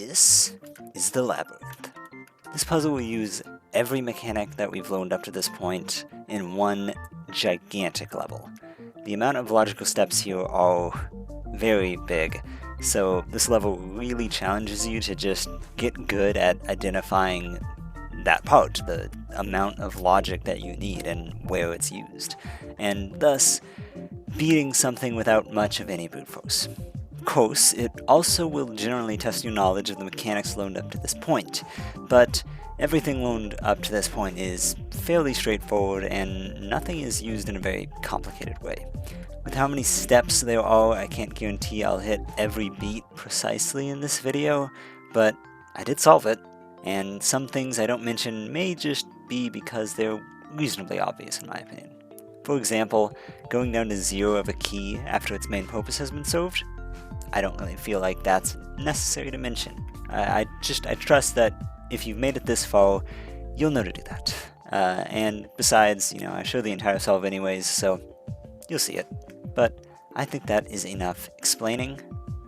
This is the Labyrinth. This puzzle will use every mechanic that we've learned up to this point in one gigantic level. The amount of logical steps here are very big, so this level really challenges you to just get good at identifying that part, the amount of logic that you need and where it's used, and thus beating something without much of any brute force. Of course, it also will generally test your knowledge of the mechanics learned up to this point, but everything learned up to this point is fairly straightforward and nothing is used in a very complicated way. With how many steps there are, I can't guarantee I'll hit every beat precisely in this video, but I did solve it, and some things I don't mention may just be because they're reasonably obvious in my opinion. For example, going down to 0 of a key after its main purpose has been served, I don't really feel like that's necessary to mention. I trust that if you've made it this far, you'll know to do that. And besides, I show the entire solve anyways, so you'll see it. But I think that is enough explaining.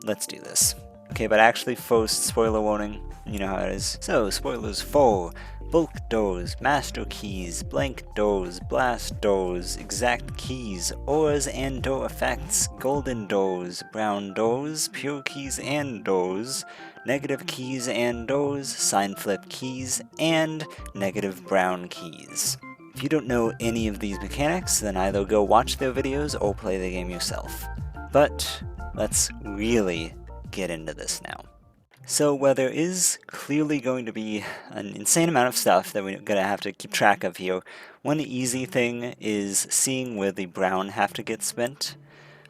Let's do this. Okay, but actually first, spoiler warning, you know how it is. So, spoilers for bulk doors, master keys, blank doors, blast doors, exact keys, auras and door effects, golden doors, brown doors, pure keys and doors, negative keys and doors, sign flip keys, and negative brown keys. If you don't know any of these mechanics, then either go watch their videos or play the game yourself. But let's really get into this now. So while there is clearly going to be an insane amount of stuff that we're going to have to keep track of here, one easy thing is seeing where the brown have to get spent.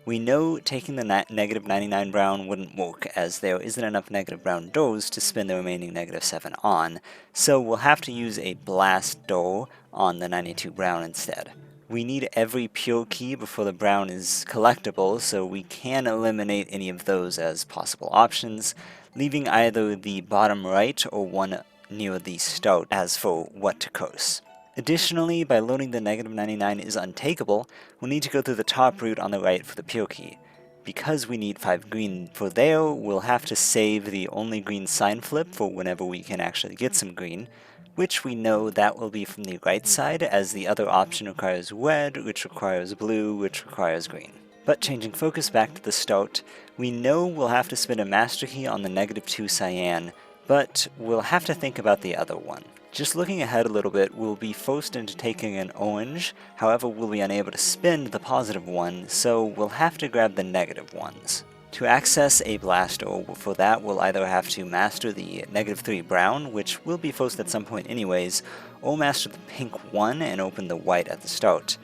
We know taking the negative 99 brown wouldn't work, as there isn't enough negative brown doors to spend the remaining negative 7 on, so we'll have to use a blast door on the 92 brown instead. We need every pure key before the brown is collectible, so we can eliminate any of those as possible options, leaving either the bottom right or one near the start as for what to curse. Additionally, by learning the negative 99 is untakeable, we'll need to go through the top route on the right for the pure key. Because we need 5 green for there, we'll have to save the only green sign flip for whenever we can actually get some green, which we know that will be from the right side, as the other option requires red, which requires blue, which requires green. But changing focus back to the start, we know we'll have to spend a master key on the negative 2 cyan, but we'll have to think about the other one. Just looking ahead a little bit, we'll be forced into taking an orange, however we'll be unable to spend the positive one, so we'll have to grab the negative ones. To access a blast orb, for that we'll either have to master the negative 3 brown, which will be forced at some point anyways, or master the pink 1 and open the white at the start.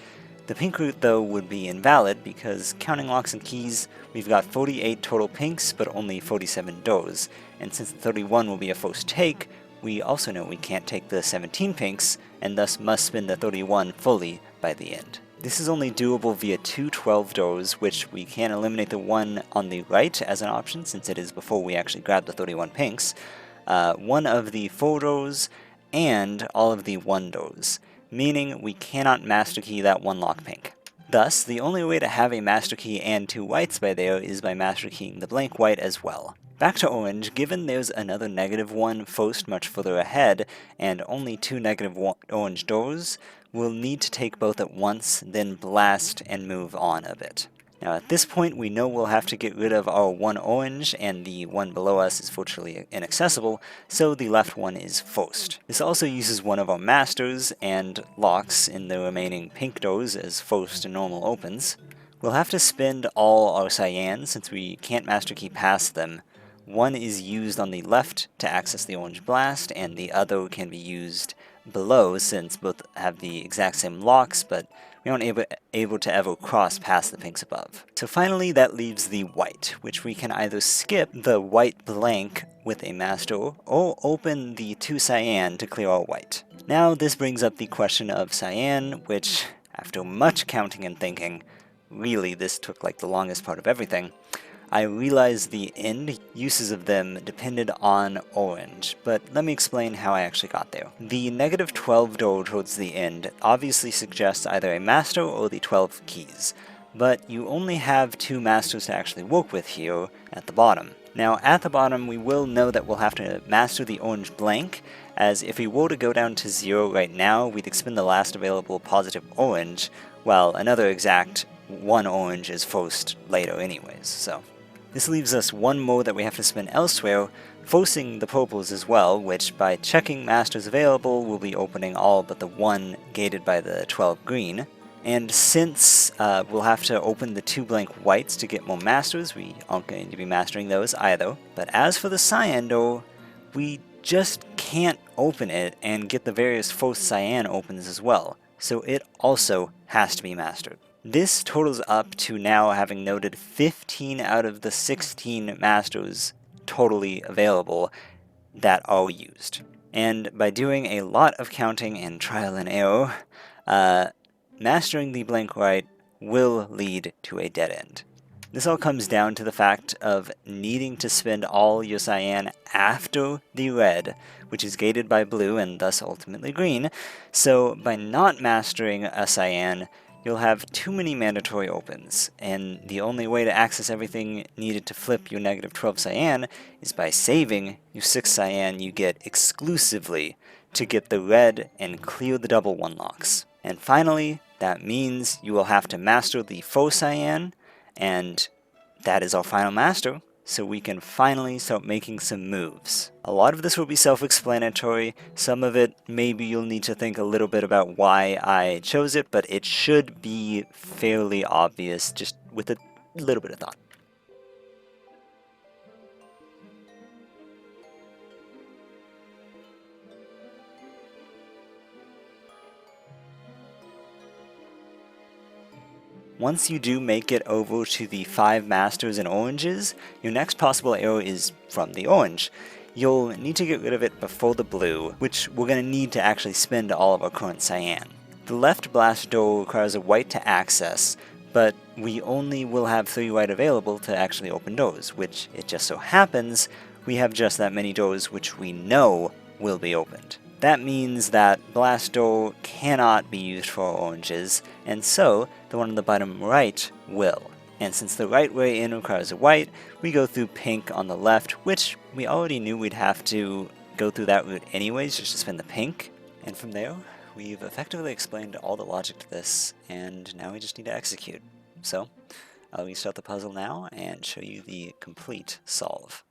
The pink route though would be invalid because counting locks and keys, we've got 48 total pinks but only 47 doors, and since the 31 will be a first take, we also know we can't take the 17 pinks and thus must spin the 31 fully by the end. This is only doable via 2 12 doors, which we can eliminate the one on the right as an option since it is before we actually grab the 31 pinks, one of the 4 doors, and all of the 1 doors, meaning we cannot master key that one lockpick. Thus, the only way to have a master key and 2 whites by there is by master keying the blank white as well. Back to orange, given there's another negative 1 first much further ahead, and only 2 negative orange doors, we'll need to take both at once, then blast and move on a bit. Now at this point we know we'll have to get rid of our 1 orange, and the one below us is virtually inaccessible, so the left one is first. This also uses one of our masters and locks in the remaining pink doors as first and normal opens. We'll have to spend all our cyans since we can't master key past them. One is used on the left to access the orange blast, and the other can be used below since both have the exact same locks, but we aren't able to ever cross past the pinks above. So finally that leaves the white, which we can either skip the white blank with a master, or open the 2 cyan to clear our white. Now this brings up the question of cyan, which, after much counting and thinking, really this took like the longest part of everything, I realized the end uses of them depended on orange, but let me explain how I actually got there. The negative 12 door towards the end obviously suggests either a master or the 12 keys, but you only have 2 masters to actually work with here at the bottom. Now at the bottom we will know that we'll have to master the orange blank, as if we were to go down to 0 right now, we'd expend the last available positive orange, while another exact 1 orange is forced later anyways, so. This leaves us one more that we have to spend elsewhere, forcing the purples as well, which by checking masters available will be opening all but the one gated by the 12 green. And since we'll have to open the 2 blank whites to get more masters, we aren't going to be mastering those either. But as for the cyan though, we just can't open it and get the various forced cyan opens as well, so it also has to be mastered. This totals up to now having noted 15 out of the 16 masters totally available that are used. And by doing a lot of counting and trial and error, mastering the blank white will lead to a dead end. This all comes down to the fact of needing to spend all your cyan after the red, which is gated by blue and thus ultimately green, so by not mastering a cyan, you'll have too many mandatory opens, and the only way to access everything needed to flip your negative 12 cyan is by saving your 6 cyan you get exclusively to get the red and clear the double 1 locks. And finally, that means you will have to master the 4 cyan, and that is our final master, so we can finally start making some moves. A lot of this will be self-explanatory, some of it maybe you'll need to think a little bit about why I chose it, but it should be fairly obvious just with a little bit of thought. Once you do make it over to the 5 masters and oranges, your next possible arrow is from the orange. You'll need to get rid of it before the blue, which we're going to need to actually spend all of our current cyan. The left blast door requires a white to access, but we only will have 3 white available to actually open doors, which it just so happens we have just that many doors which we know will be opened. That means that blast door cannot be used for oranges, and so the one on the bottom right will. And since the right way in requires a white, we go through pink on the left, which we already knew we'd have to go through that route anyways, just to spend the pink. And from there, we've effectively explained all the logic to this, and now we just need to execute. So, I'll restart the puzzle now and show you the complete solve.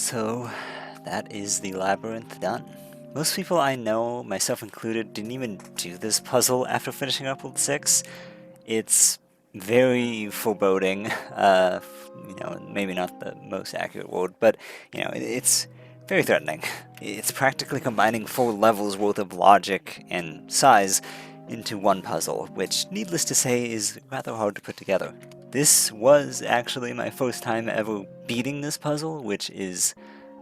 So, that is the Labyrinth done. Most people I know, myself included, didn't even do this puzzle after finishing up World 6. It's very foreboding, maybe not the most accurate word, but, it's very threatening. It's practically combining 4 levels worth of logic and size into one puzzle, which, needless to say, is rather hard to put together. This was actually my first time ever beating this puzzle, which is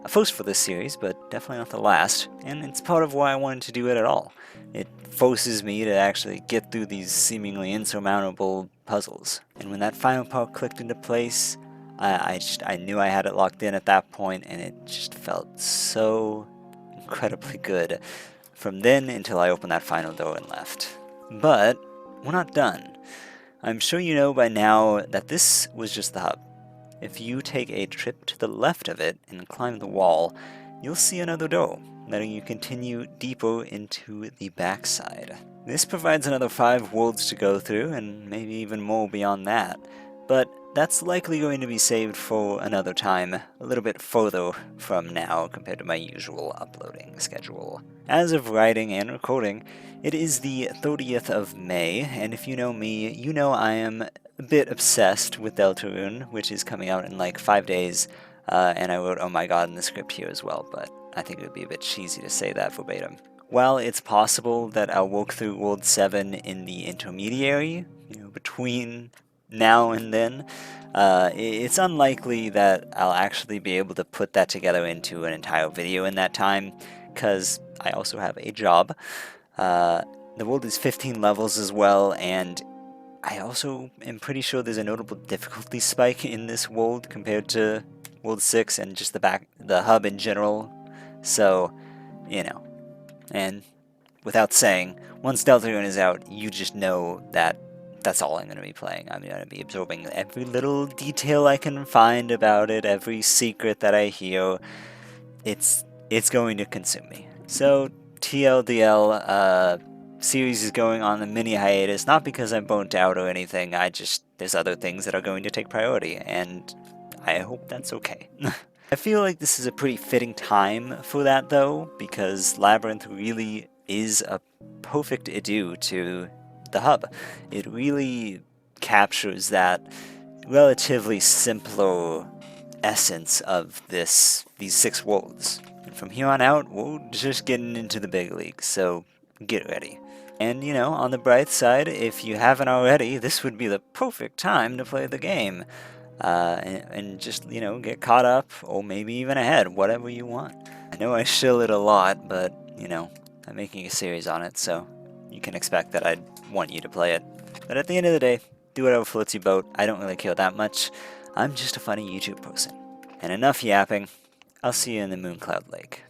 a first for this series, but definitely not the last, and it's part of why I wanted to do it at all. It forces me to actually get through these seemingly insurmountable puzzles. And when that final part clicked into place, I knew I had it locked in at that point, and it just felt so incredibly good from then until I opened that final door and left. But we're not done. I'm sure you know by now that this was just the hub. If you take a trip to the left of it and climb the wall, you'll see another door, letting you continue deeper into the backside. This provides another 5 worlds to go through, and maybe even more beyond that, but that's likely going to be saved for another time, a little bit further from now compared to my usual uploading schedule. As of writing and recording, it is the 30th of May, and if you know me, you know I am a bit obsessed with Deltarune, which is coming out in like 5 days, and I wrote "oh my god" in the script here as well, but I think it would be a bit cheesy to say that verbatim. While it's possible that I'll work through World 7 in the intermediary, between now and then, it's unlikely that I'll actually be able to put that together into an entire video in that time, because I also have a job. The world is 15 levels as well, and I also am pretty sure there's a notable difficulty spike in this world compared to World 6 and just the hub in general. So, and without saying, once Deltarune is out, you just know that that's all I'm going to be playing. I'm going to be absorbing every little detail I can find about it, every secret that I hear. It's going to consume me. So, TLDL, series is going on a mini hiatus, not because I'm burnt out or anything, there's other things that are going to take priority, and I hope that's okay. I feel like this is a pretty fitting time for that though, because Labyrinth really is a perfect adieu to the hub. It really captures that relatively simpler essence of these 6 worlds. And from here on out, we're just getting into the big leagues, so get ready. And, on the bright side, if you haven't already, this would be the perfect time to play the game. And just, get caught up, or maybe even ahead, whatever you want. I know I shill it a lot, but, I'm making a series on it, so you can expect that I'd want you to play it. But at the end of the day, do whatever floats your boat. I don't really care that much. I'm just a funny YouTube person. And enough yapping. I'll see you in the Mooncloud Lake.